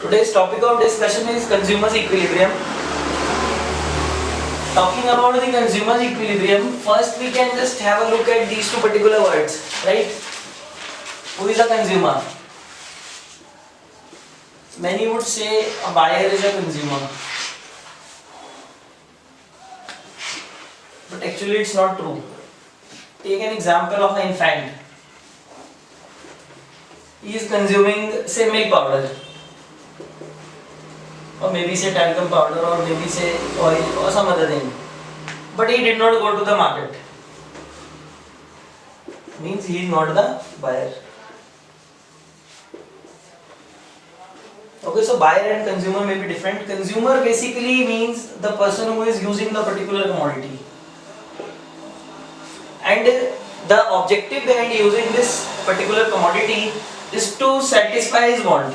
Today's topic of discussion is consumer's equilibrium. Talking about the consumer's equilibrium, first we can just have a look at these two particular words, right? Who is a consumer? Many would say a buyer is a consumer. But actually it's not true. Take an example of an infant. He is consuming, say, milk powder, or maybe say talcum powder, or maybe say oil or some other thing. But he did not go to the market. Means he is not the buyer. Okay, so buyer and consumer may be different. Consumer basically means the person who is using the particular commodity. And the objective behind using this particular commodity is to satisfy his want.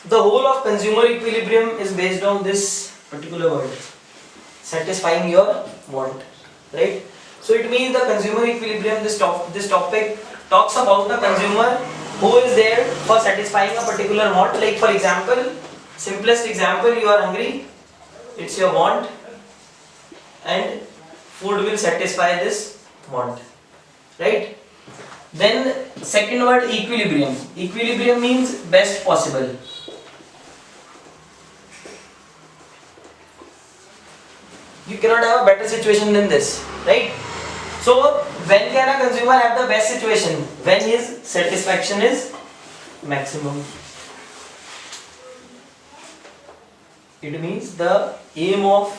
The whole of consumer equilibrium is based on this particular word, satisfying your want, right? So it means the consumer equilibrium, this topic talks about the consumer who is there for satisfying a particular want. Like for example, simplest example, you are hungry, it's your want, and food will satisfy this want, right? Then second word, equilibrium. Equilibrium means best possible. You cannot have a better situation than this, right? So when can a consumer have the best situation? When his satisfaction is maximum. It means the aim of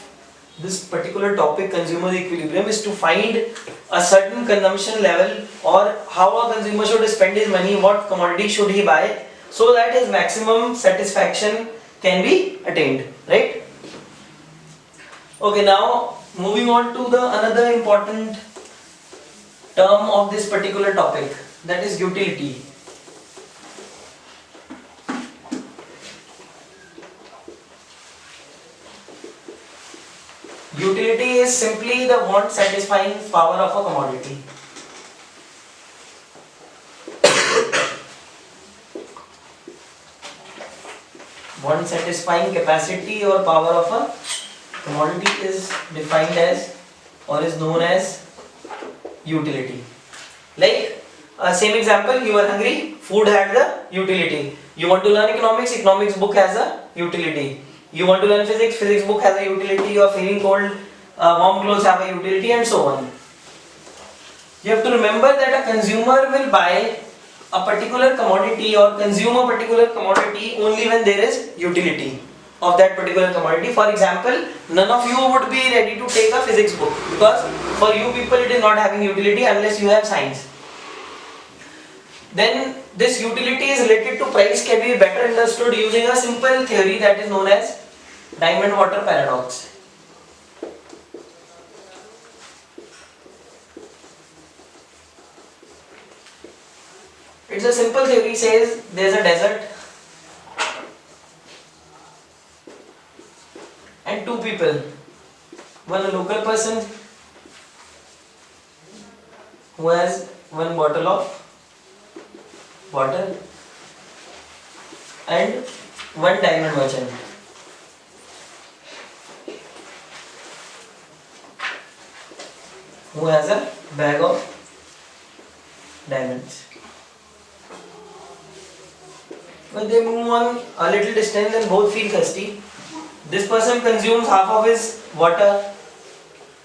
this particular topic, consumer equilibrium, is to find a certain consumption level, or how a consumer should spend his money, what commodity should he buy, so that his maximum satisfaction can be attained, right? Okay, now moving on to the another important term of this particular topic, that is utility. Utility is simply the want satisfying power of a commodity. Want satisfying capacity or power of a commodity is defined as, or is known as, utility. Like same example, you are hungry, food had the utility. You want to learn economics, economics book has a utility. You want to learn physics, physics book has a utility. You are feeling cold, warm clothes have a utility, and so on. You have to remember that a consumer will buy a particular commodity or consume a particular commodity only when there is utility of that particular commodity. For example, none of you would be ready to take a physics book because for you people it is not having utility unless you have science. Then this utility is related to price can be better understood using a simple theory that is known as diamond water paradox. It's a simple theory, says there is a desert and two people, one a local person who has one bottle of water and one diamond merchant. Who has a bag of diamonds. When they move on a little distance and both feel thirsty, this person consumes half of his water,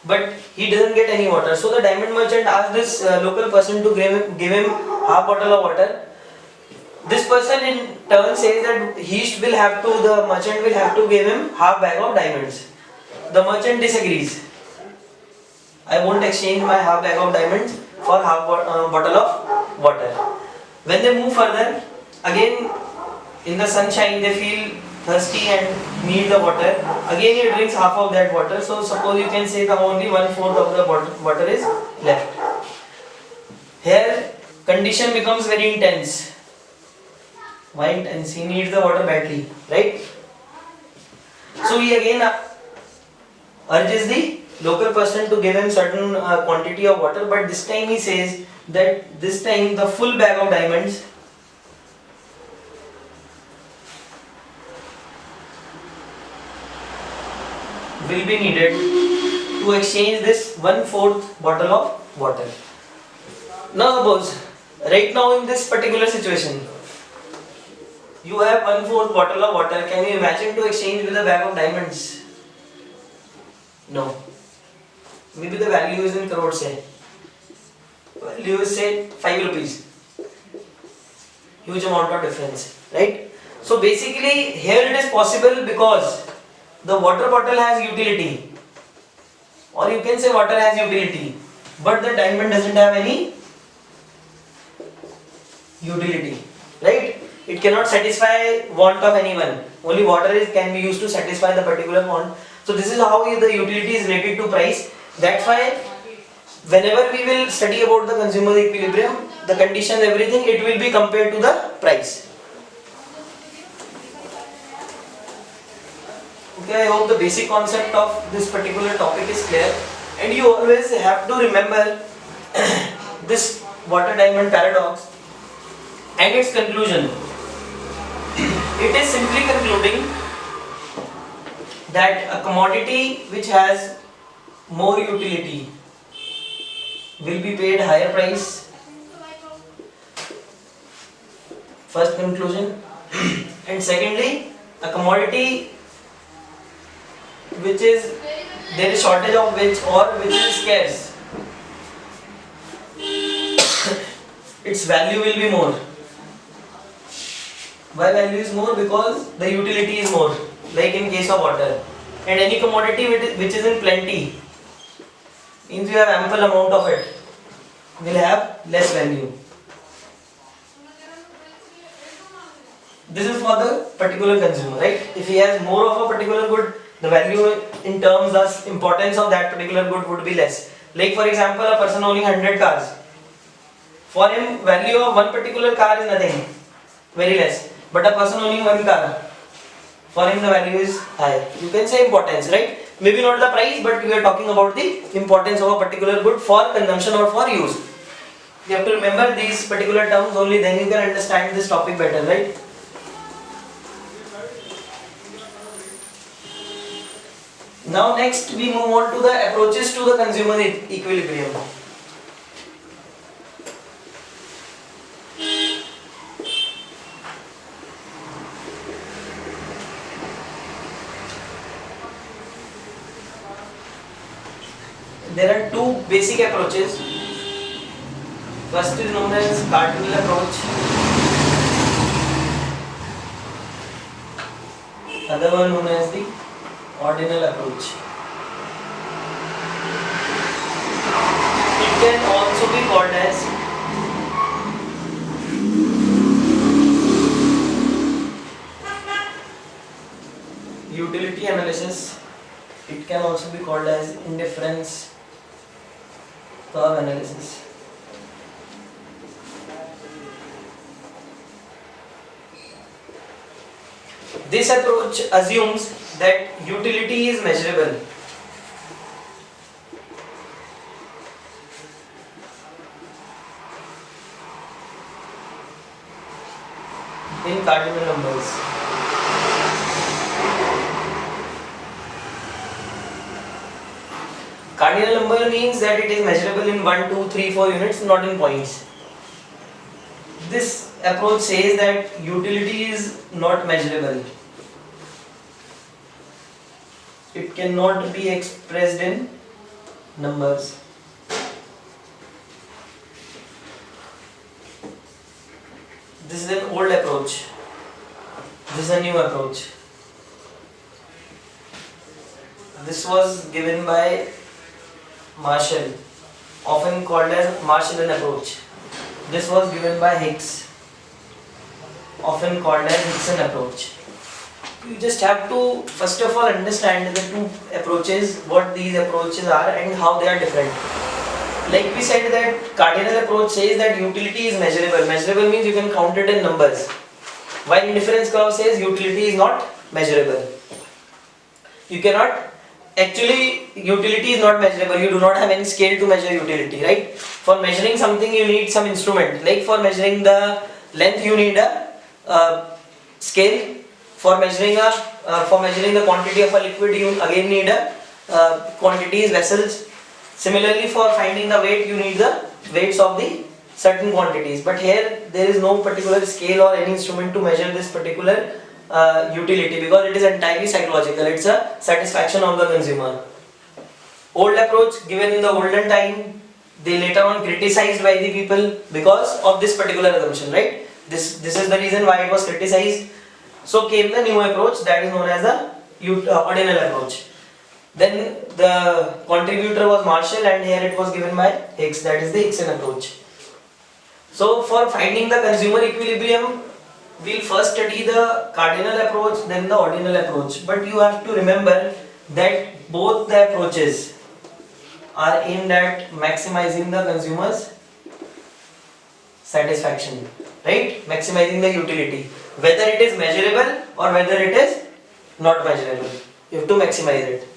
but he doesn't get any water. So the diamond merchant asks this local person to give him half bottle of water. This person in turn says that the merchant will have to give him half bag of diamonds. The merchant disagrees. I won't exchange my half bag of diamonds for half bottle of water. When they move further, again in the sunshine they feel thirsty and need the water. Again he drinks half of that water. So suppose you can say that only 1/4 of the water is left. Here condition becomes very intense. Why intense? He needs the water badly, right? So he again urges the local person to give him certain quantity of water, but this time he says that this time the full bag of diamonds will be needed to exchange this 1/4 bottle of water. Now suppose, right now in this particular situation, you have 1/4 bottle of water. Can you imagine to exchange with a bag of diamonds? No. Maybe the value is in crores, say. Value is say 5 rupees. Huge amount of difference, right? So basically here it is possible because the water bottle has utility, or you can say water has utility, but the diamond doesn't have any utility, right? It cannot satisfy want of anyone. Only water can be used to satisfy the particular want. So this is how the utility is related to price. That's why whenever we will study about the consumer equilibrium, the condition, everything, it will be compared to the price. Okay, I hope the basic concept of this particular topic is clear, and you always have to remember this water diamond paradox and its conclusion. It is simply concluding that a commodity which has more utility will be paid higher price. First conclusion. And secondly, a commodity which is there is shortage of which, or which is scarce, its value will be more. Why value is more? Because the utility is more, like in case of water. And any commodity which is in plenty means you have ample amount of it, will have less value. This is for the particular consumer, right? If he has more of a particular good, the value in terms of importance of that particular good would be less. Like for example, a person owning 100 cars, for him value of one particular car is nothing, very less. But a person owning one car, for him the value is high. You can say importance, right? Maybe not the price, but we are talking about the importance of a particular good for consumption or for use. You have to remember these particular terms, only then you can understand this topic better, right? Now next we move on to the approaches to the consumer equilibrium. There are two basic approaches. First is known as cardinal approach. Other one known as the ordinal approach. It can also be called as utility analysis. It can also be called as indifference curve analysis. This approach assumes that utility is measurable. In cardinal numbers. Cardinal number means that it is measurable in 1, 2, 3, 4 units, not in points. This approach says that utility is not measurable. It cannot be expressed in numbers. This is an old approach. This is a new approach. This was given by Marshall, often called as Marshallian approach. This was given by Hicks, often called as Hickson approach. You just have to first of all understand the two approaches, what these approaches are and how they are different. Like we said that cardinal approach says that utility is measurable. Measurable means you can count it in numbers. While indifference curve says utility is not measurable. You cannot actually utility is not measurable. You do not have any scale to measure utility, right? For measuring something you need some instrument. Like for measuring the length you need a scale. For measuring the quantity of a liquid you again need a quantities vessels. Similarly for finding the weight you need the weights of the certain quantities. But here there is no particular scale or any instrument to measure this particular utility, because it is entirely psychological. It's a satisfaction of the consumer. Old approach given in the olden time, they later on criticized by the people because of this particular assumption, right? This is the reason why it was criticized. So came the new approach, that is known as the ordinal approach. Then the contributor was Marshall, and here it was given by Higgs, that is the Higgsian approach. So for finding the consumer equilibrium, we'll first study the cardinal approach, then the ordinal approach. But you have to remember that both the approaches are aimed at maximizing the consumer's satisfaction, right? Maximizing the utility. Whether it is measurable or whether it is not measurable, you have to maximize it.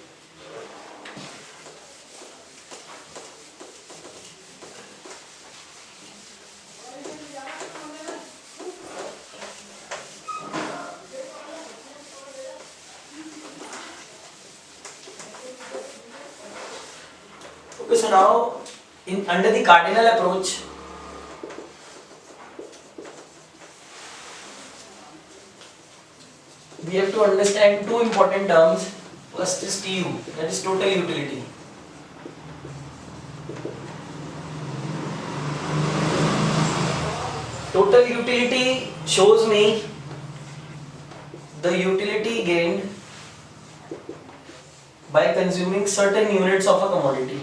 Okay, so now under the cardinal approach, we have to understand two important terms. First is TU, that is total utility. Total utility shows me the utility gained by consuming certain units of a commodity.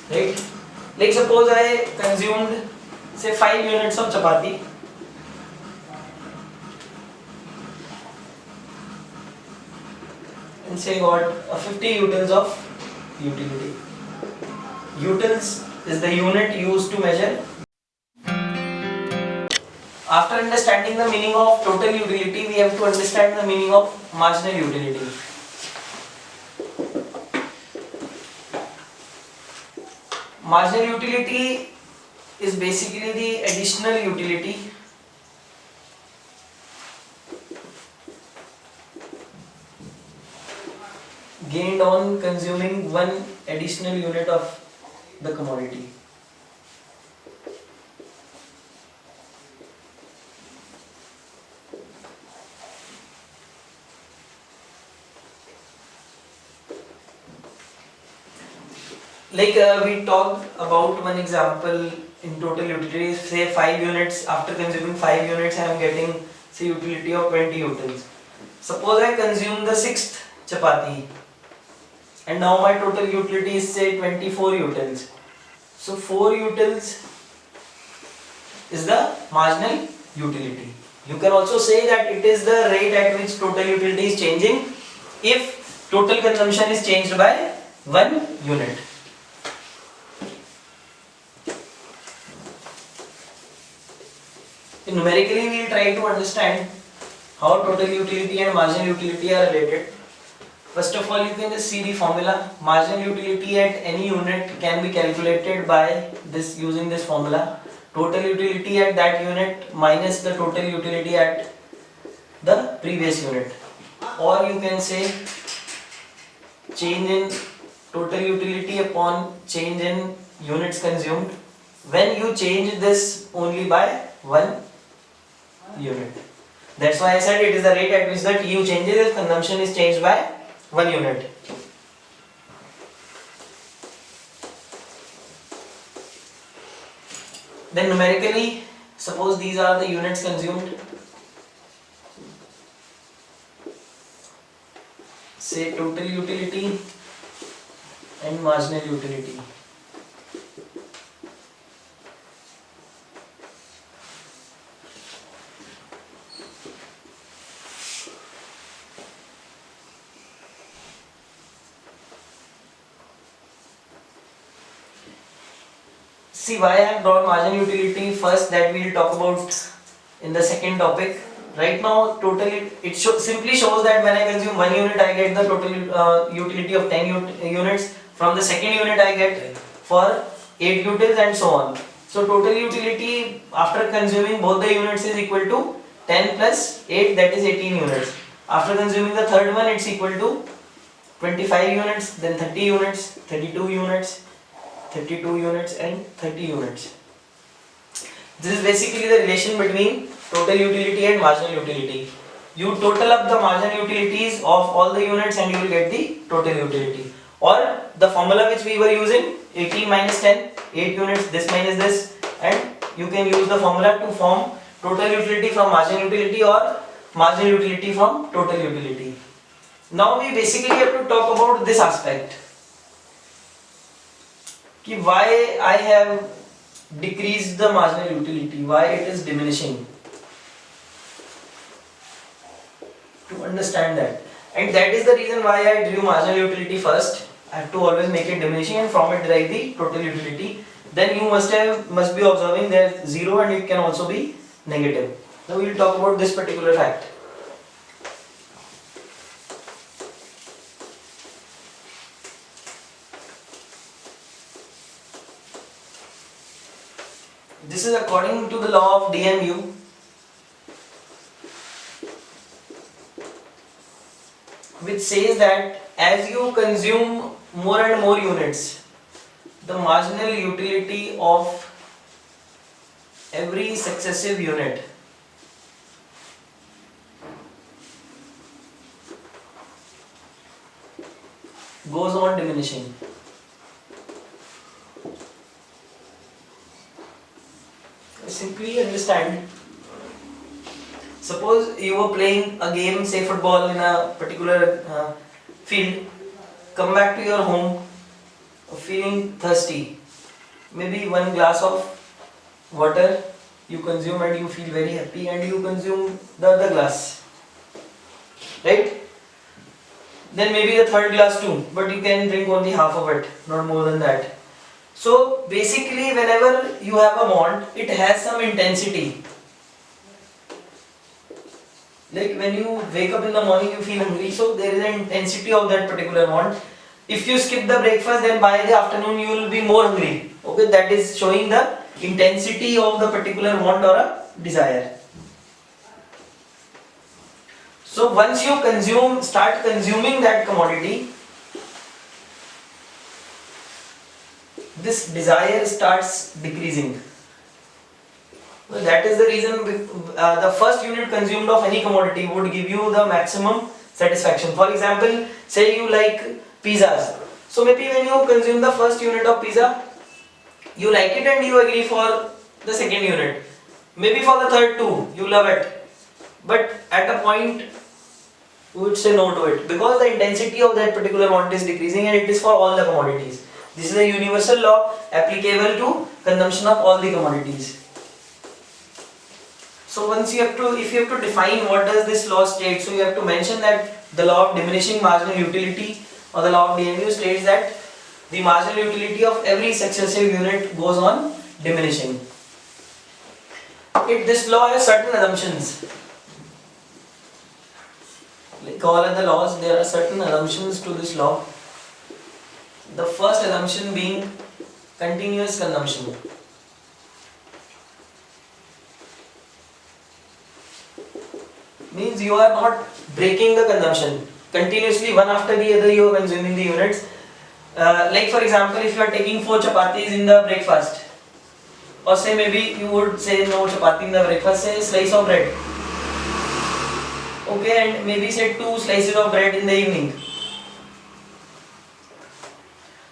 Right? Like suppose I consumed say 5 units of chapati and say got 50 utils of utility. Utils is the unit used to measure. After understanding the meaning of total utility, we have to understand the meaning of marginal utility. Marginal utility is basically the additional utility gained on consuming one additional unit of the commodity. Like we talked about one example in total utility, say 5 units, after consuming 5 units I am getting say utility of 20 utils. Suppose I consume the 6th chapati and now my total utility is say 24 utils. So 4 utils is the marginal utility. You can also say that it is the rate at which total utility is changing if total consumption is changed by 1 unit. Numerically, we will try to understand how total utility and marginal utility are related. First of all, you can just see the formula. Marginal utility at any unit can be calculated by this using this formula. Total utility at that unit minus the total utility at the previous unit. Or you can say change in total utility upon change in units consumed when you change this only by 1 unit. That's why I said it is the rate at which the TU changes if consumption is changed by 1 unit. Then numerically, suppose these are the units consumed. Say total utility and marginal utility. See why I have drawn margin utility first, that we will talk about in the second topic. Right now, totally it simply shows that when I consume 1 unit, I get the total utility of 10 units. From the second unit, I get for 8 utils and so on. So total utility after consuming both the units is equal to 10 plus 8, that is 18 units. After consuming the third one, it's equal to 25 units, then 30 units, 32 units, 32 units and 30 units. This is basically the relation between total utility and marginal utility. You total up the marginal utilities of all the units and you will get the total utility. Or the formula which we were using, 18 minus 10, 8 units, this minus this, and you can use the formula to form total utility from marginal utility or marginal utility from total utility. Now we basically have to talk about this aspect. Why I have decreased the marginal utility, why it is diminishing. To understand that. And that is the reason why I drew marginal utility first. I have to always make it diminishing and from it derive the total utility. Then you must be observing that 0 and it can also be negative. Now we will talk about this particular fact. This is according to the law of DMU. Which says that as you consume more and more units, the marginal utility of every successive unit goes on diminishing. Simply understand. Suppose you were playing a game, say football, in a particular field, come back to your home feeling thirsty, maybe one glass of water you consume and you feel very happy and you consume the other glass, right? Then maybe the third glass too, but you can drink only half of it, not more than that. So basically whenever you have a want, it has some intensity. Like when you wake up in the morning you feel hungry, so there is an intensity of that particular want. If you skip the breakfast, then by the afternoon you will be more hungry. Okay, that is showing the intensity of the particular want or a desire. So once you start consuming that commodity, this desire starts decreasing. So that is the reason the first unit consumed of any commodity would give you the maximum satisfaction. For example, say you like pizzas. So maybe when you consume the first unit of pizza, you like it and you agree for the second unit. Maybe for the third too, you love it. But at a point, you would say no to it because the intensity of that particular want is decreasing and it is for all the commodities. This is a universal law applicable to consumption of all the commodities. So once you have to, if you have to define what does this law state, so you have to mention that the law of diminishing marginal utility or the law of DMU states that the marginal utility of every successive unit goes on diminishing. This law has certain assumptions. Like all other laws, there are certain assumptions to this law. The first assumption being continuous consumption. Means you are not breaking the consumption. Continuously, one after the other, you are consuming the units. Like for example, if you are taking 4 chapatis in the breakfast, or say maybe you would say no chapati in the breakfast, say slice of bread. Okay, and maybe say 2 slices of bread in the evening.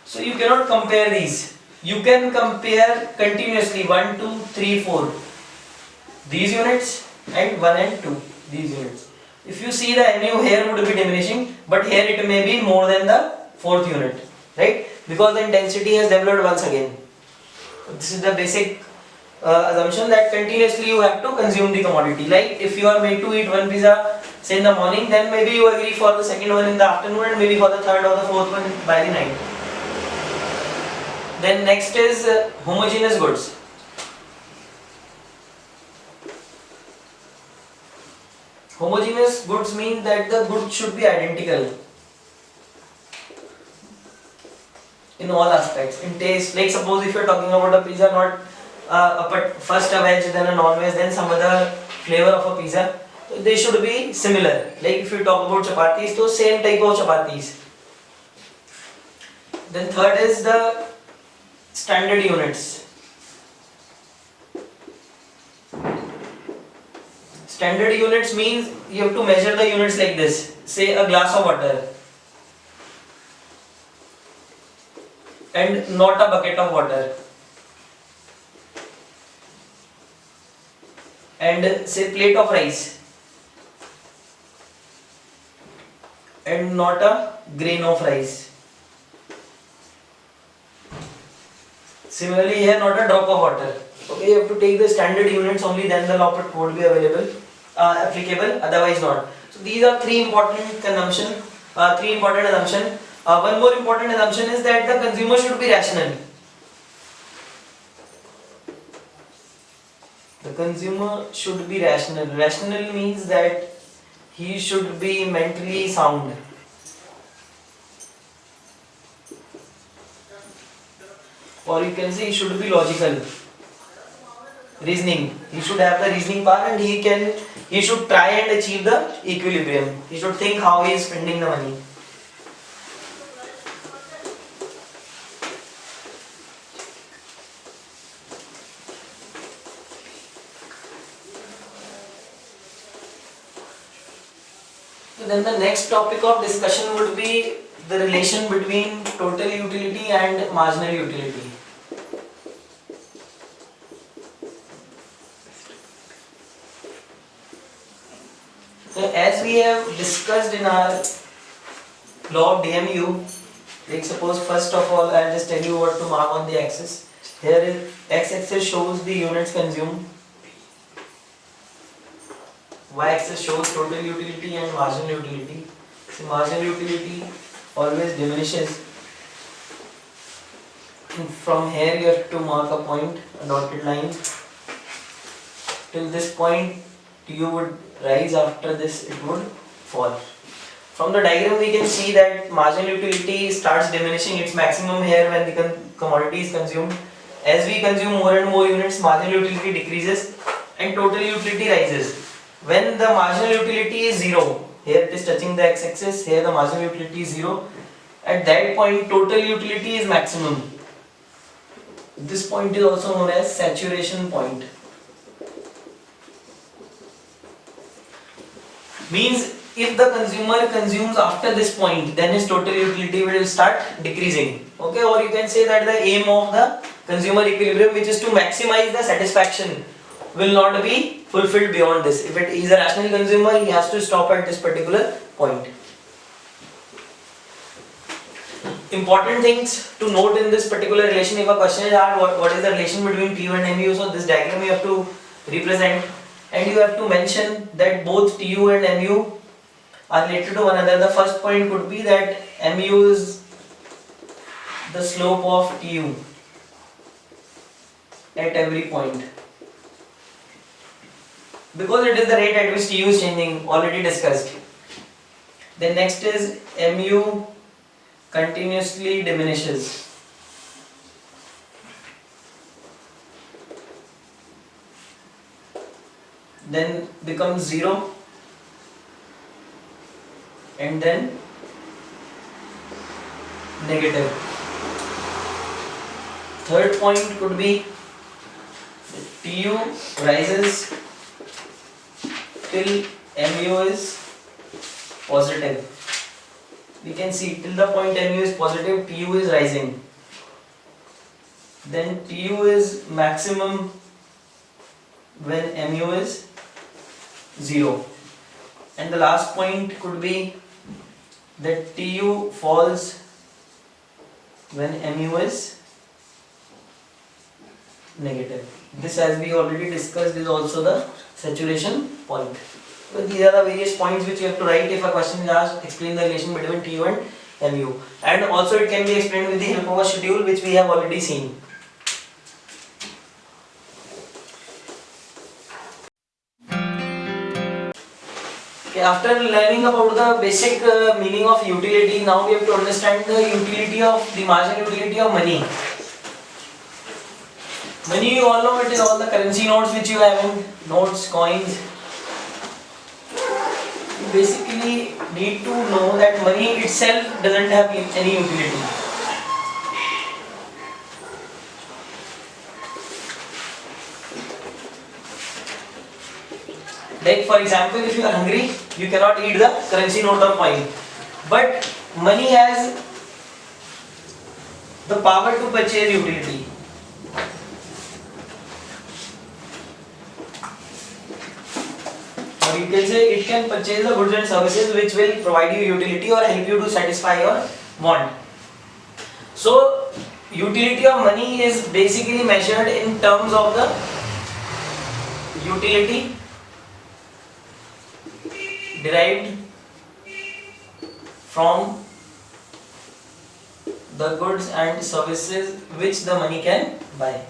So you cannot compare these. You can compare continuously 1, 2, 3, 4. These units and 1 and 2. These units. If you see the MU here would be diminishing, but here it may be more than the 4th unit, right? Because the intensity has developed once again. This is the basic assumption that continuously you have to consume the commodity. Like if you are made to eat one pizza, say in the morning, then maybe you agree for the second one in the afternoon and maybe for the third or the fourth one by the night. Then next is homogeneous goods. Homogeneous goods mean that the goods should be identical in all aspects, in taste. Like suppose if you are talking about a pizza, not first a veg, then a non-veg, then some other flavor of a pizza, so they should be similar. Like if you talk about chapatis, so same type of chapatis. Then third is the standard units. Standard units means you have to measure the units like this. Say a glass of water and not a bucket of water, and say plate of rice and not a grain of rice. Similarly here, not a drop of water. Okay, you have to take the standard units only, then the law would be applicable, otherwise not. So these are three important assumptions. One more important assumption is that the consumer should be rational. The consumer should be rational. Rational means that he should be mentally sound. Or you can say he should be logical. Reasoning. He should have the reasoning power, and he should try and achieve the equilibrium. He should think how he is spending the money. So then the next topic of discussion would be the relation between total utility and marginal utility. So as we have discussed in our law of DMU, like suppose first of all I'll just tell you what to mark on the axis. Here is x-axis shows the units consumed, y-axis shows total utility and marginal utility. So marginal utility always diminishes. From here you have to mark a point, a dotted line. Till this point you would rise, after this it would fall. From the diagram we can see that marginal utility starts diminishing its maximum here when the commodity is consumed. As we consume more and more units, marginal utility decreases and total utility rises. When the marginal utility is 0, here it is touching the x-axis, here the marginal utility is 0. At that point total utility is maximum. This point is also known as saturation point. Means if the consumer consumes after this point, then his total utility will start decreasing. Okay, or you can say that the aim of the consumer equilibrium, which is to maximize the satisfaction, will not be fulfilled beyond this. If it is a rational consumer, he has to stop at this particular point. Important things to note in this particular relation, if a question is asked what is the relation between TU and MU, so this diagram you have to represent, and you have to mention that both TU and MU are related to one another. The first point could be that MU is the slope of TU at every point, because it is the rate at which TU is changing, already discussed. Then next is MU continuously diminishes. Then becomes 0 and then negative. Third point could be TU rises till MU is positive. We can see till the point MU is positive, TU is rising. Then TU is maximum when MU is 0. And the last point could be that TU falls when MU is negative. This, as we already discussed, is also the saturation point. So these are the various points which you have to write if a question is asked. Explain the relation between TU and mu, and also it can be explained with the help of a schedule which we have already seen. Okay, after learning about the basic meaning of utility, now we have to understand the utility of the marginal utility of money. Money, you all know, it is all the currency notes which you have in notes, coins. You basically need to know that money itself doesn't have any utility. Like for example, if you are hungry, you cannot eat the currency note or coin. But money has the power to purchase utility. Or you can say it can purchase the goods and services which will provide you utility or help you to satisfy your want. So, utility of money is basically measured in terms of the utility derived from the goods and services which the money can buy.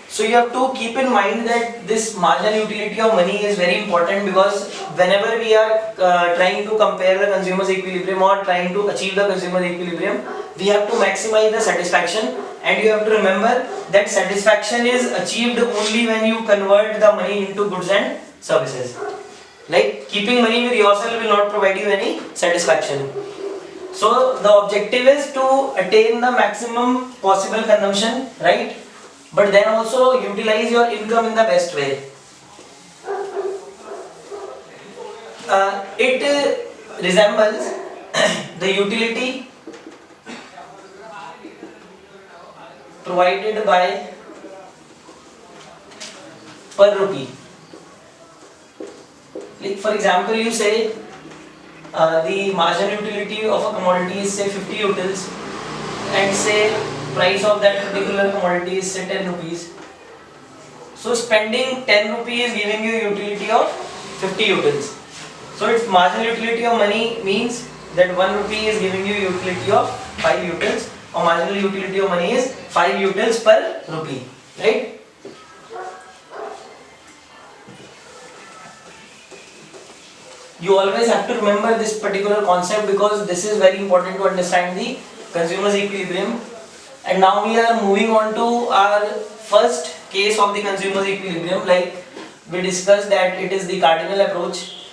So you have to keep in mind that this marginal utility of money is very important, because whenever we are trying to compare the consumer's equilibrium or trying to achieve the consumer's equilibrium, we have to maximize the satisfaction, and you have to remember that satisfaction is achieved only when you convert the money into goods and services. Like keeping money with yourself will not provide you any satisfaction. So the objective is to attain the maximum possible consumption, right? But then also utilize your income in the best way. It resembles the utility provided by per rupee. Like for example, you say the marginal utility of a commodity is say 50 utils, and say price of that particular commodity is say 10 rupees. So spending 10 rupees is giving you utility of 50 utils. So its marginal utility of money means that 1 rupee is giving you utility of 5 utils, or marginal utility of money is 5 utils per rupee, right? You always have to remember this particular concept, because this is very important to understand the consumer's equilibrium. And now we are moving on to our first case of the consumer's equilibrium. Like we discussed that it is the cardinal approach.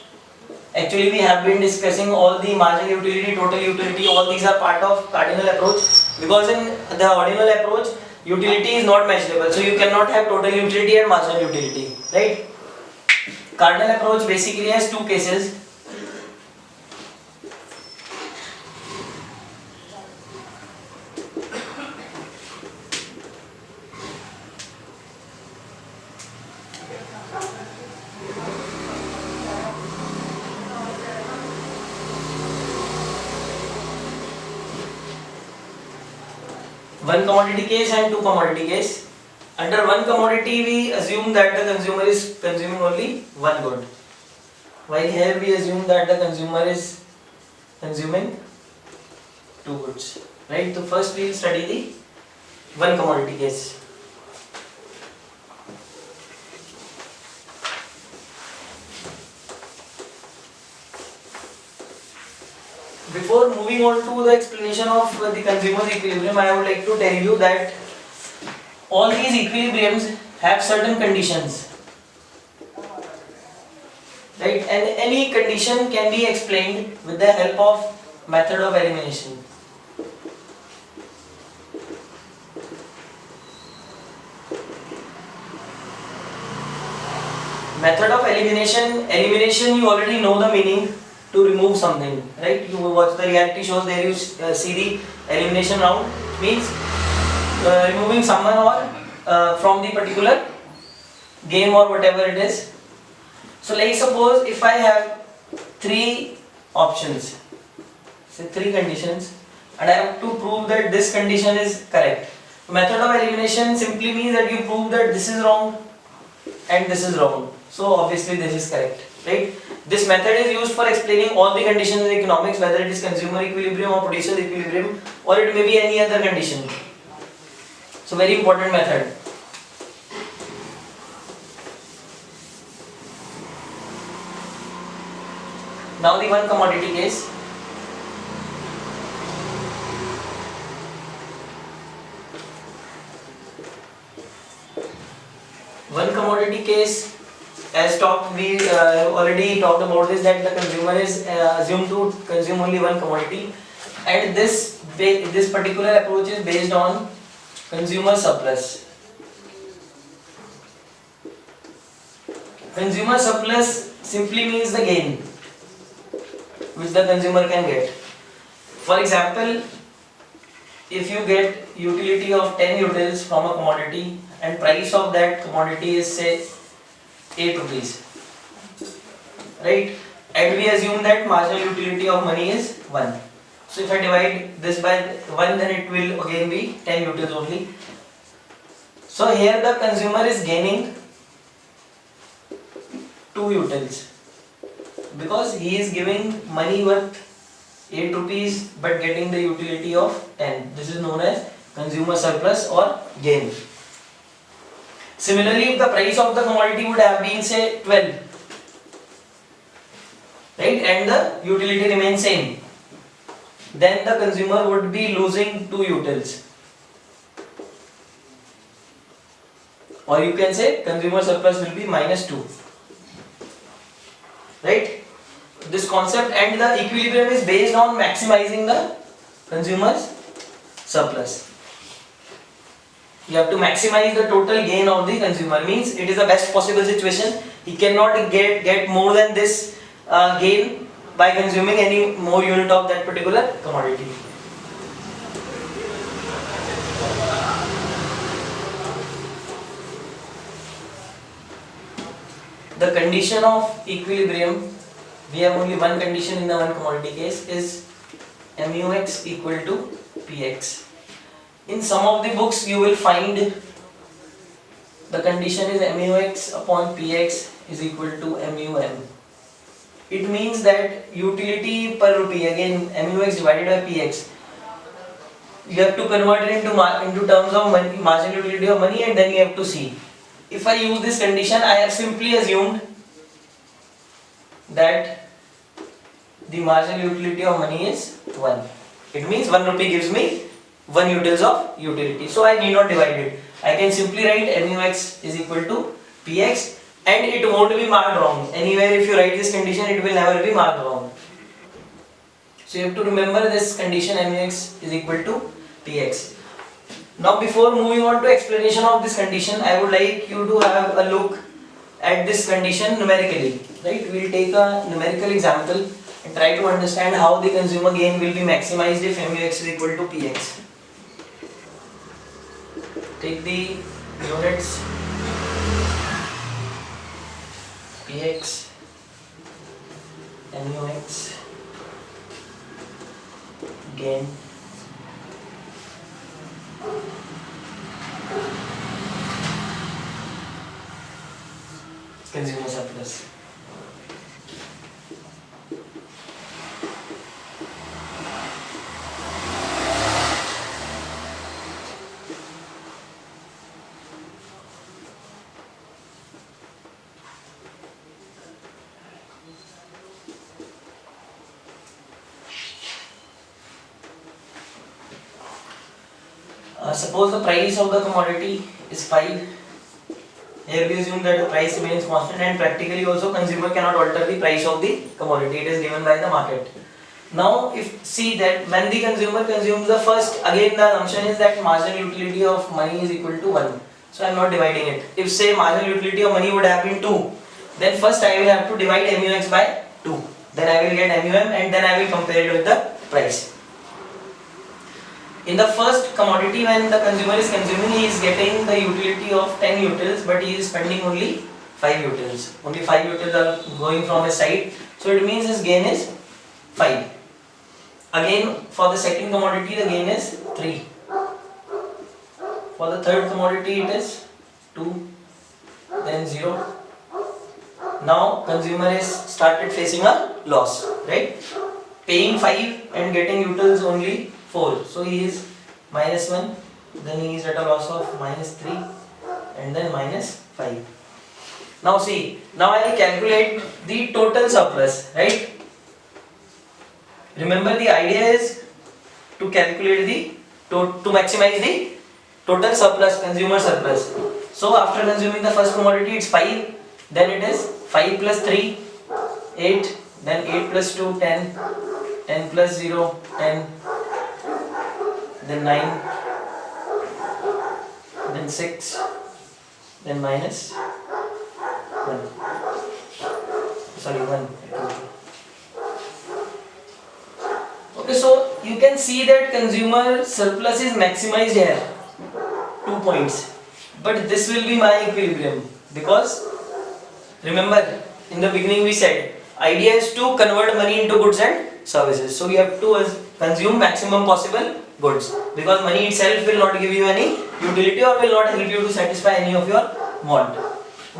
Actually, we have been discussing all the marginal utility, total utility, all these are part of cardinal approach, because in the ordinal approach, utility is not measurable. So you cannot have total utility and marginal utility, right? Cardinal approach basically has two cases. One commodity case and two commodity case. Under one commodity, we assume that the consumer is consuming only one good, while here we assume that the consumer is consuming two goods, right? So first we will study the one commodity case. Before moving on to the explanation of the consumer's equilibrium, I would like to tell you that all these equilibriums have certain conditions, right? And any condition can be explained with the help of method of elimination. Method of elimination, you already know the meaning. To remove something, right? You watch the reality shows, there you see the elimination round, means removing someone or from the particular game or whatever it is. So like suppose if I have three options, say three conditions, and I have to prove that this condition is correct. Method of elimination simply means that you prove that this is wrong and this is wrong. So obviously this is correct. right? This method is used for explaining all the conditions in economics, whether it is consumer equilibrium or producer equilibrium, or it may be any other condition. So very important method. Now the one commodity case. One commodity case, as talked, we already talked about this, that the consumer is assumed to consume only one commodity, and this particular approach is based on consumer surplus. Consumer surplus simply means the gain which the consumer can get. For example, if you get utility of 10 utils from a commodity and price of that commodity is say 8 rupees, right? And we assume that marginal utility of money is 1. So if I divide this by 1, then it will again be 10 utils only. So here the consumer is gaining 2 utils because he is giving money worth 8 rupees but getting the utility of 10. This is known as consumer surplus or gain. Similarly, if the price of the commodity would have been say 12, right, and the utility remains same, then the consumer would be losing 2 utils. Or you can say consumer surplus will be minus 2. Right? This concept and the equilibrium is based on maximizing the consumer's surplus. You have to maximize the total gain of the consumer, means it is the best possible situation. He cannot get more than this gain by consuming any more unit of that particular commodity. The condition of equilibrium, we have only one condition in the one commodity case, is MUX equal to PX. In some of the books you will find the condition is MUX upon PX is equal to MUM. It means that utility per rupee, again MUX divided by PX, you have to convert it into terms of money, marginal utility of money, and then you have to see. If I use this condition, I have simply assumed that the marginal utility of money is 1. It means 1 rupee gives me 1 utils of utility. So I need not divide it. I can simply write MUX is equal to PX, and it won't be marked wrong. Anywhere if you write this condition, it will never be marked wrong. So you have to remember this condition MUX is equal to PX. Now before moving on to explanation of this condition, I would like you to have a look at this condition numerically. Right? We will take a numerical example and try to understand how the consumer gain will be maximized if MUX is equal to PX. Take the units PX, MUX, gain, consumer surplus. Suppose the price of the commodity is 5. Here we assume that the price remains constant, and practically also consumer cannot alter the price of the commodity. It is given by the market. Now if see that when the consumer consumes the first, again the assumption is that marginal utility of money is equal to 1. So I am not dividing it. If say marginal utility of money would have been 2, then first I will have to divide MUX by 2. Then I will get MUM, and then I will compare it with the price. In the first commodity, when the consumer is consuming, he is getting the utility of 10 utils, but he is spending only 5 utils. Only 5 utils are going from his side, so it means his gain is 5. Again, for the second commodity, the gain is 3. For the third commodity, it is 2, then 0, Now consumer is started facing a loss, right? Paying 5 and getting utils only 4. So he is -1, then he is at a loss of -3 and then -5. Now see, now I calculate the total surplus, right? Remember the idea is to calculate the to maximize the total surplus, consumer surplus. So after consuming the first commodity it's 5, then it is 5 plus 3, 8, then 8 plus 2, 10, 10 plus 0, 10, then 9, then 6, then minus 1. Sorry, 1. Okay, so you can see that consumer surplus is maximized here. 2 points. But this will be my equilibrium because remember in the beginning we said idea is to convert money into goods and services. So we have to consume maximum possible goods because money itself will not give you any utility or will not help you to satisfy any of your want.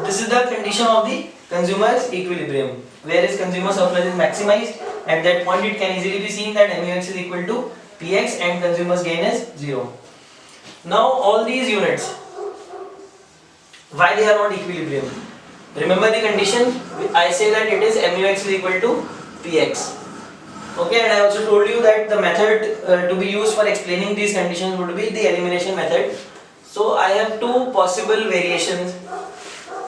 This is the condition of the consumer's equilibrium, whereas consumer surplus is maximized. At that point it can easily be seen that MUX is equal to PX and consumer's gain is 0. Now all these units, why they are not equilibrium? Remember the condition, I say that it is MUX is equal to PX. Okay, and I also told you that the method to be used for explaining these conditions would be the elimination method. So I have two possible variations.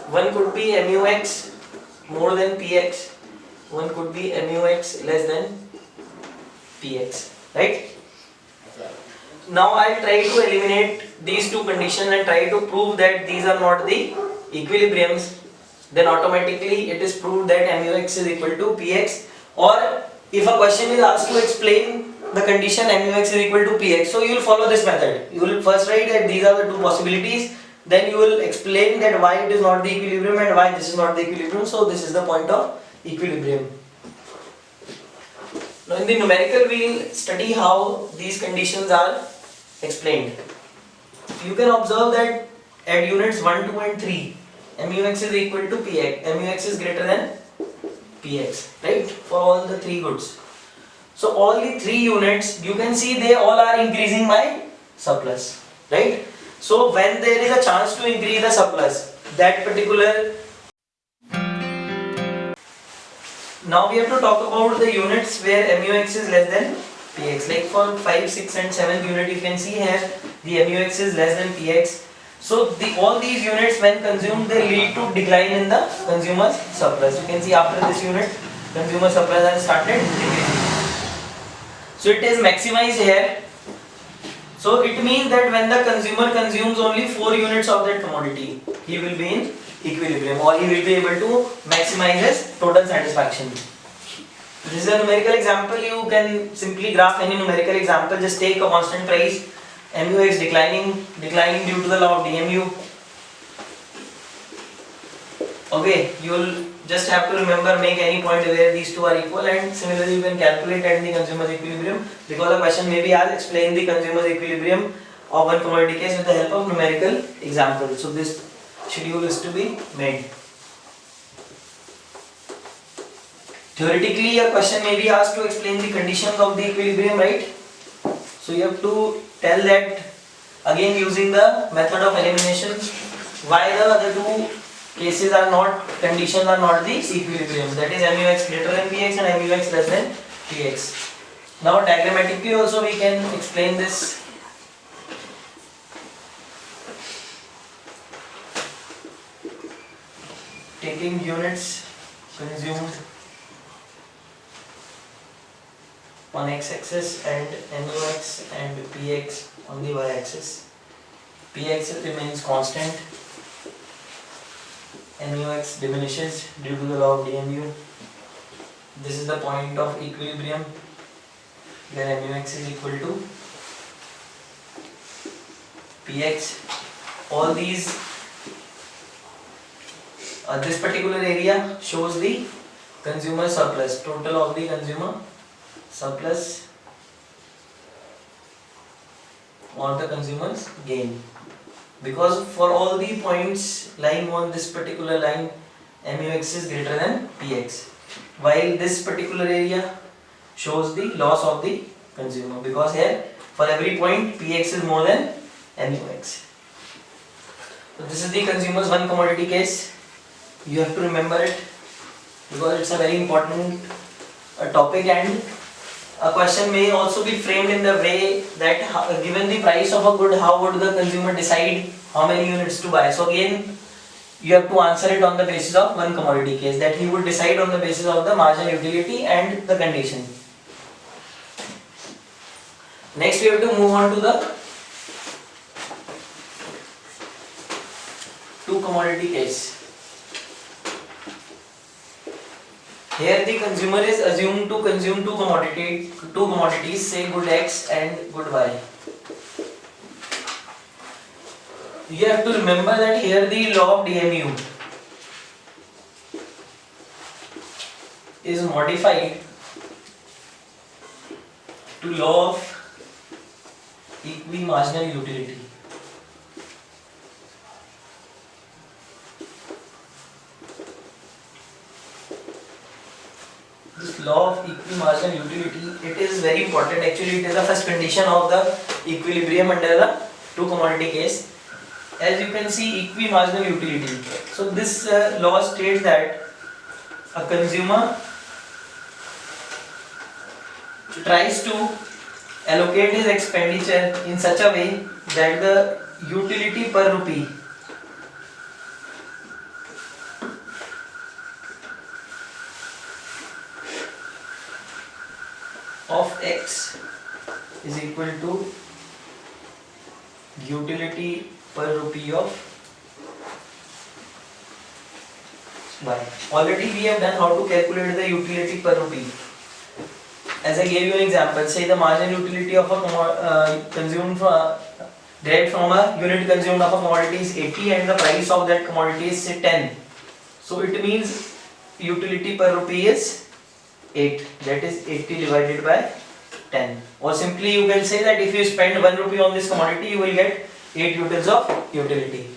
One could be MUX more than PX. One could be MUX less than PX. Right? Now I will try to eliminate these two conditions and try to prove that these are not the equilibriums. Then automatically it is proved that MUX is equal to PX. Or if a question is asked to explain the condition MUX is equal to PX, so you will follow this method. You will first write that these are the two possibilities, then you will explain that why it is not the equilibrium and why this is not the equilibrium. So this is the point of equilibrium. Now in the numerical we will study how these conditions are explained. You can observe that at units 1, 2 and 3 MUX is equal to PX, MUX is greater than PX, right, for all the three goods. So all the three units you can see they all are increasing my surplus, right? So when there is a chance to increase the surplus, that particular, now we have to talk about the units where MUX is less than PX. Like for 5, 6 and 7th unit you can see here the MUX is less than PX. So all these units when consumed they lead to decline in the consumer's surplus. You can see after this unit consumer surplus has started decreasing. So it is maximized here. So it means that when the consumer consumes only 4 units of that commodity, he will be in equilibrium or he will be able to maximize his total satisfaction. This is a numerical example. You can simply graph any numerical example. Just take a constant price, MUX declining due to the law of DMU. Okay, you will just have to remember, make any point where these two are equal, and similarly you can calculate at the consumer's equilibrium, because the question may be asked, explain the consumer's equilibrium of one commodity case with the help of numerical example. So this schedule is to be made. Theoretically, a question may be asked to explain the conditions of the equilibrium, right? So you have to tell that again using the method of elimination why the other two cases are not, conditions are not the equilibrium, that is MUX greater than PX and MUX less than PX. Now diagrammatically also we can explain this. Taking units consumed on x-axis and MUX and PX on the y-axis. PX remains constant, MUX diminishes due to the law of DMU. This is the point of equilibrium where MUX is equal to PX. All these, this particular area shows the consumer surplus, total of the consumer surplus or the consumer's gain, because for all the points lying on this particular line MUX is greater than PX. While this particular area shows the loss of the consumer, because here for every point PX is more than MUX. So this is the consumer's one commodity case. You have to remember it because it's a very important topic, and a question may also be framed in the way that given the price of a good, how would the consumer decide how many units to buy? So again, you have to answer it on the basis of one commodity case, that he would decide on the basis of the margin utility and the condition. Next we have to move on to the two commodity case. Here the consumer is assumed to consume two commodities, say good X and good Y. You have to remember that here the law of DMU is modified to law of equimarginal utility. This law of equimarginal utility, it is very important. Actually, it is the first condition of the equilibrium under the two commodity case. As you can see, equimarginal utility. So this law states that a consumer tries to allocate his expenditure in such a way that the utility per rupee of X is equal to utility per rupee of Y. Already we have done how to calculate the utility per rupee. As I gave you an example, say the margin utility of a derived from a unit consumed of a commodity is 80 and the price of that commodity is say 10. So it means utility per rupee is 8, that is 80 divided by 10. Or simply you can say that if you spend 1 rupee on this commodity, you will get 8 units of utility.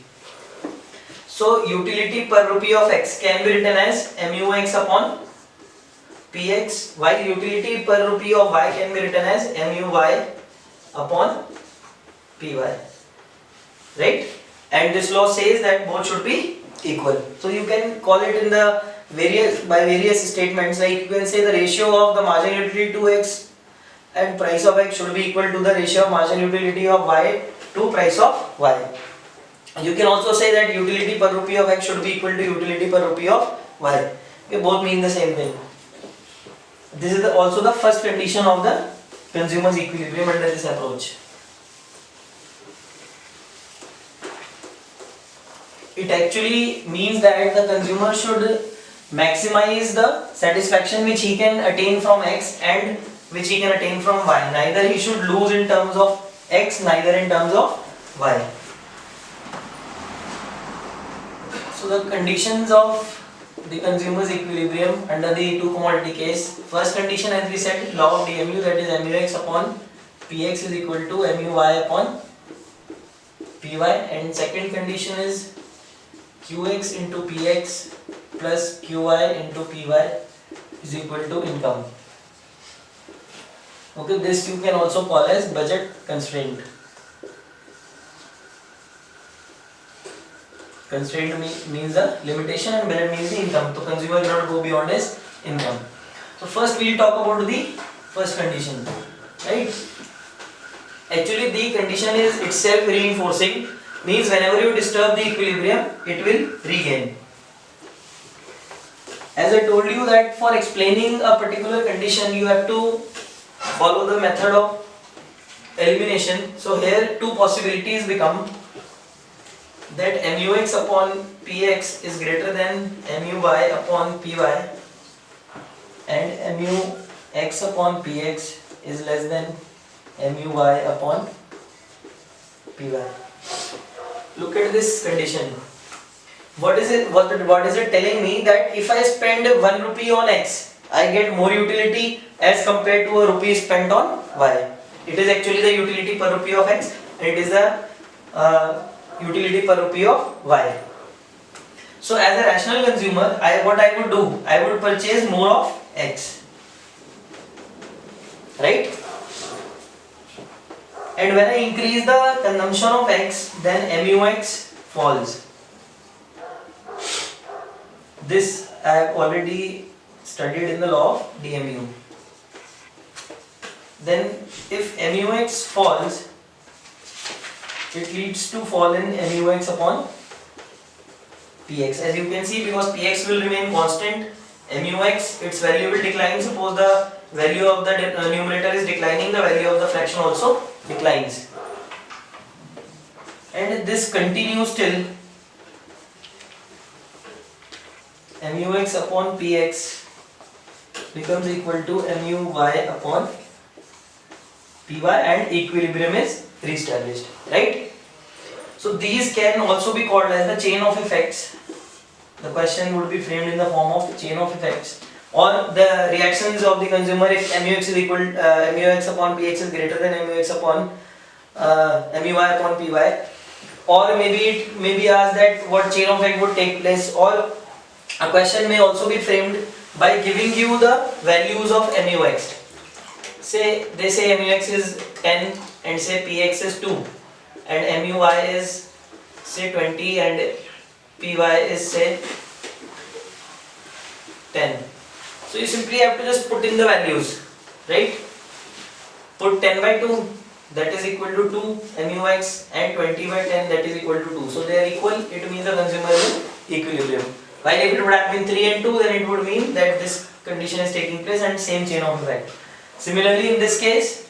So utility per rupee of X can be written as MUX upon PX, while utility per rupee of Y can be written as MUY upon PY. Right? And this law says that both should be equal. So you can call it in the various statements, like you can say the ratio of the margin utility to X and price of X should be equal to the ratio of margin utility of Y to price of Y. You can also say that utility per rupee of X should be equal to utility per rupee of Y. Okay, both mean the same thing. This is also the first condition of the consumer's equilibrium under this approach. It actually means that the consumer should maximize the satisfaction which he can attain from X and which he can attain from Y. Neither he should lose in terms of X, neither in terms of Y. So the conditions of the consumer's equilibrium under the two commodity case. First condition, as we said, law of DMU, that is MUX upon PX is equal to MUY upon PY, and second condition is QX into PX plus QY into PY is equal to income. Okay, this you can also call as budget constraint. Constraint means the limitation and budget means the income. So consumer cannot go beyond his income. So first we will talk about the first condition, right? Actually the condition is itself reinforcing, means whenever you disturb the equilibrium, it will regain. As I told you that for explaining a particular condition, you have to follow the method of elimination. So here two possibilities become that MUX upon PX is greater than MUY upon PY and MUX upon PX is less than MUY upon PY. Look at this condition. What is it telling me? That if I spend 1 rupee on X, I get more utility as compared to a rupee spent on Y. It is actually the utility per rupee of X and it is the utility per rupee of Y. So as a rational consumer, what I would do, I would purchase more of X, right? And when I increase the consumption of X, then MUX falls. This I have already studied in the law of DMU. Then if MUX falls, it leads to fall in MUX upon PX. As you can see, because PX will remain constant, MUX, its value will decline. Suppose the value of the numerator is declining, the value of the fraction also declines. And this continues till MUX upon PX becomes equal to MUY upon PY and equilibrium is re-established, right? So these can also be called as the chain of effects. The question would be framed in the form of chain of effects, or the reactions of the consumer if MUX is equal MUX upon PX is greater than MUX upon MUY upon PY, or maybe it may be asked that what chain of effect would take place, or a question may also be framed by giving you the values of MUX. Say they say MUX is 10 and say PX is 2 and MUY is say 20 and PY is say 10. So you simply have to just put in the values, right? Put 10 by 2, that is equal to 2 MUX, and 20 by 10, that is equal to 2. So they are equal, it means the consumer is in equilibrium. While if it would have been 3 and 2, then it would mean that this condition is taking place and same chain of effect. Similarly in this case,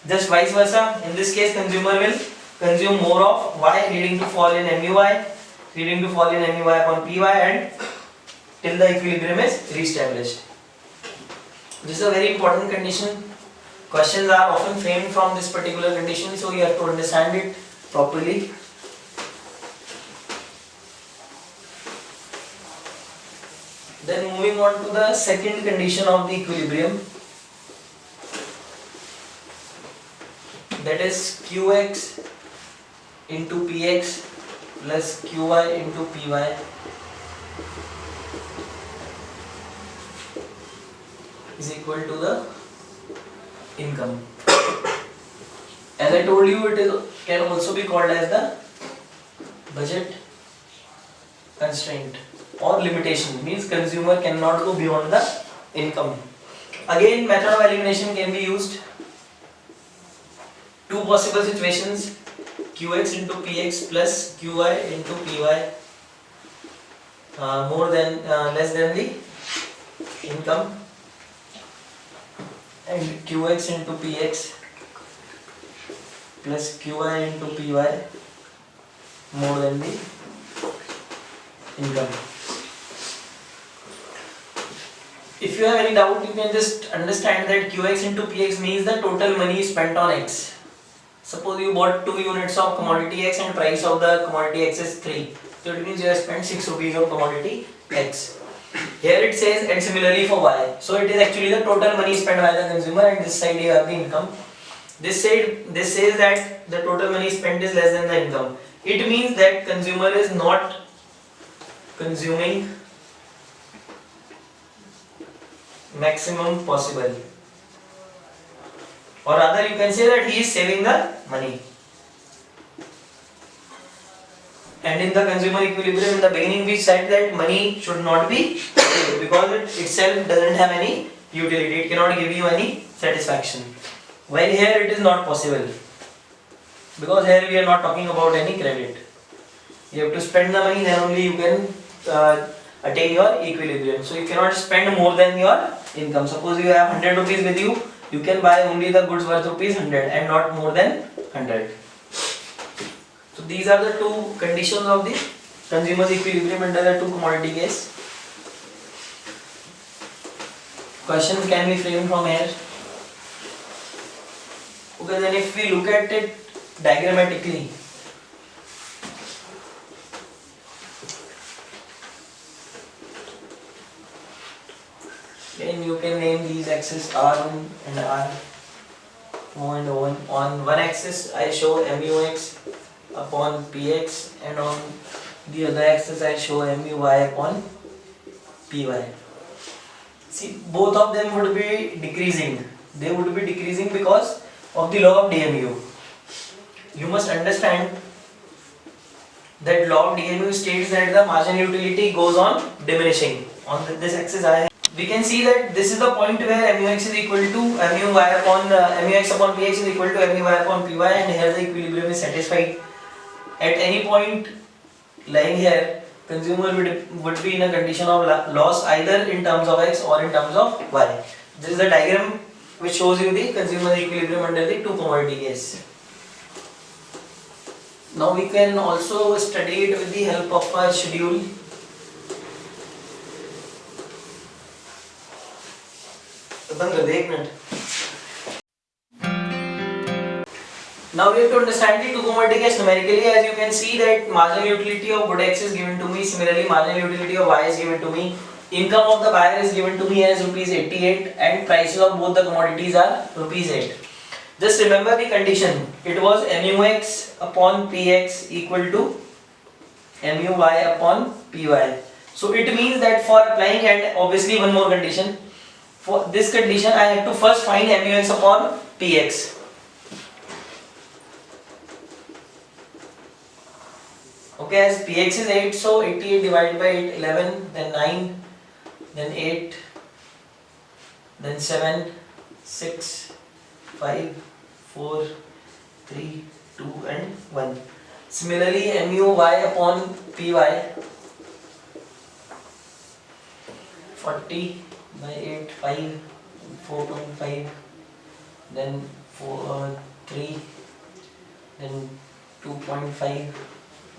just vice versa, in this case consumer will consume more of Y, leading to fall in MUY, leading to fall in MUY upon PY, and till the equilibrium is re-established. This is a very important condition. Questions are often framed from this particular condition, so you have to understand it properly. Then moving on to the second condition of the equilibrium, that is QX into PX plus QY into PY is equal to the income. As I told you, it can also be called as the budget constraint or limitation, means consumer cannot go beyond the income. Again, method of elimination can be used. Two possible situations, QX into PX plus QY into PY less than the income, and QX into PX plus QY into PY more than the income. If you have any doubt, you can just understand that QX into PX means the total money spent on X. Suppose you bought 2 units of commodity X and price of the commodity X is 3. So it means you have spent 6 rupees on commodity X. Here it says, and similarly for Y. So it is actually the total money spent by the consumer, and this side you have the income. This says that the total money spent is less than the income. It means that consumer is not consuming maximum possible, or rather you can say that he is saving the money. And in the consumer equilibrium, in the beginning we said that money should not be saved because it itself doesn't have any utility, it cannot give you any satisfaction. While here it is not possible, because here we are not talking about any credit. You have to spend the money, then only you can attain your equilibrium. So you cannot spend more than your income. Suppose you have 100 rupees with you, you can buy only the goods worth rupees 100 and not more than 100. So these are the two conditions of the consumer's equilibrium under the two commodity case. Questions can be framed from here. Okay, then if we look at it diagrammatically, then you can name these axes R1 and R1 and O1. On one axis I show MUX upon PX, and on The other exercise show MUy upon PY. See, both of them would be decreasing. They would be decreasing because of the law of DMU. You must understand that law of DMU states that the marginal utility goes on diminishing. On this exercise, we can see that this is the point where MUx is equal to MUy upon MUx upon Px is equal to MUy upon Py, and here the equilibrium is satisfied. At any point lying here, consumer would be in a condition of loss either in terms of x or in terms of y. This is the diagram which shows you the consumer equilibrium under the two commodity case. Now we can also study it with the help of a schedule. Now we have to understand the two commodity case numerically. As you can see that marginal utility of good x is given to me, similarly marginal utility of y is given to me, income of the buyer is given to me as rupees 88 and prices of both the commodities are rupees 8. Just remember the condition, it was MUx upon Px equal to MUy upon Py. So it means that for applying, and obviously one more condition, for this condition I have to first find MUx upon Px. Okay, as Px is 8, so 88 divided by 8, 11, then 9, then 8, then 7, 6, 5, 4, 3, 2 and 1. Similarly, MUy upon Py, 40 by 8, 5, 4.5, then 3, then 2.5,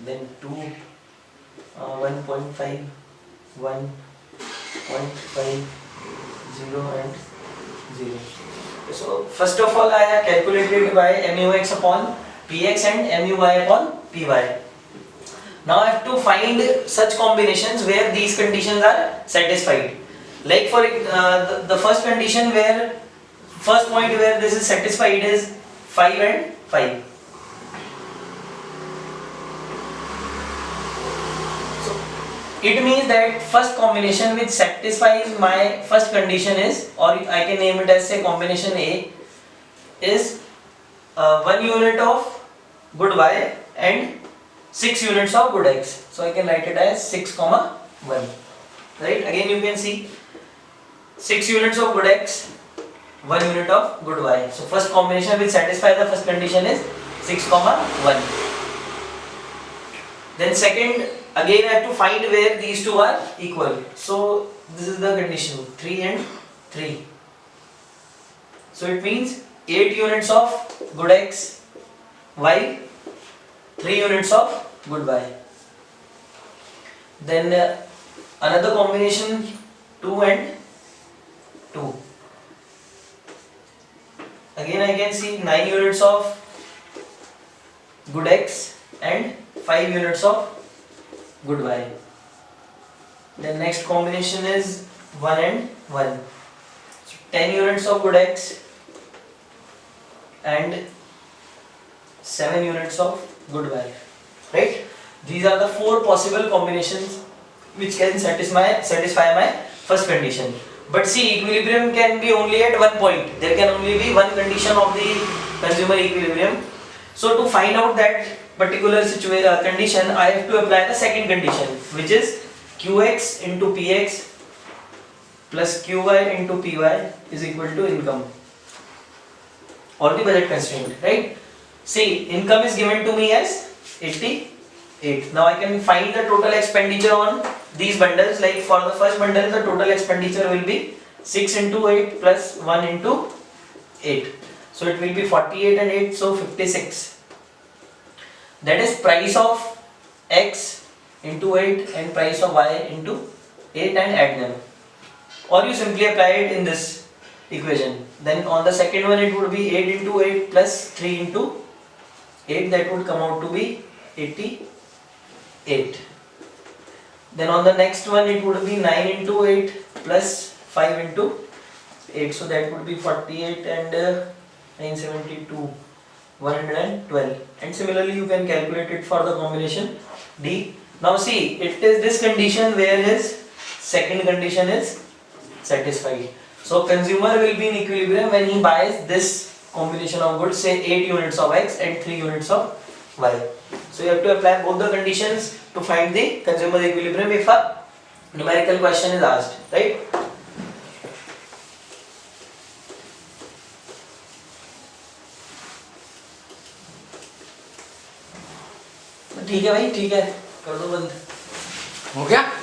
then 2, 1.5, 1.5, 0 and 0. So first of all I have calculated by MUx upon Px and MUy upon Py. Now I have to find such combinations where these conditions are satisfied. Like for the first condition where, first point where this is satisfied is 5 and 5. So it means that first combination which satisfies my first condition is, or I can name it as say combination A, is 1 unit of good y and 6 units of good x. So I can write it as 6, 1. Right? Again you can see 6 units of good x, 1 unit of good y. So first combination which satisfies the first condition is 6, 1. Then second, again I have to find where these two are equal. So this is the condition, 3 and 3. So it means 8 units of good x, y, 3 units of good y. Then another combination 2 and 2. Again I can see 9 units of good x and 5 units of good y. Then next combination is 1 and 1. So 10 units of good x and 7 units of good y. Right? These are the 4 possible combinations which can satisfy my first condition. But see, equilibrium can be only at one point. There can only be one condition of the consumer equilibrium. So to find out that particular condition, I have to apply the second condition, which is Qx into Px plus Qy into Py is equal to income, or the budget constraint, right? See, income is given to me as 88. Now I can find the total expenditure on these bundles. Like for the first bundle, the total expenditure will be 6 into 8 plus 1 into 8. So it will be 48 and 8, so 56. That is price of x into 8 and price of y into 8 and add them. Or you simply apply it in this equation. Then on the second one it would be 8 into 8 plus 3 into 8, that would come out to be 88. Then on the next one it would be 9 into 8 plus 5 into 8, so that would be 48 and 972, 112. And similarly you can calculate it for the combination D, Now see, it is this condition where his second condition is satisfied. So consumer will be in equilibrium when he buys this combination of goods, say 8 units of X and 3 units of Y. So you have to apply both the conditions to find the consumer equilibrium if a numerical question is asked, right? ठीक है भाई, ठीक है, कर दो बंद. हो गया.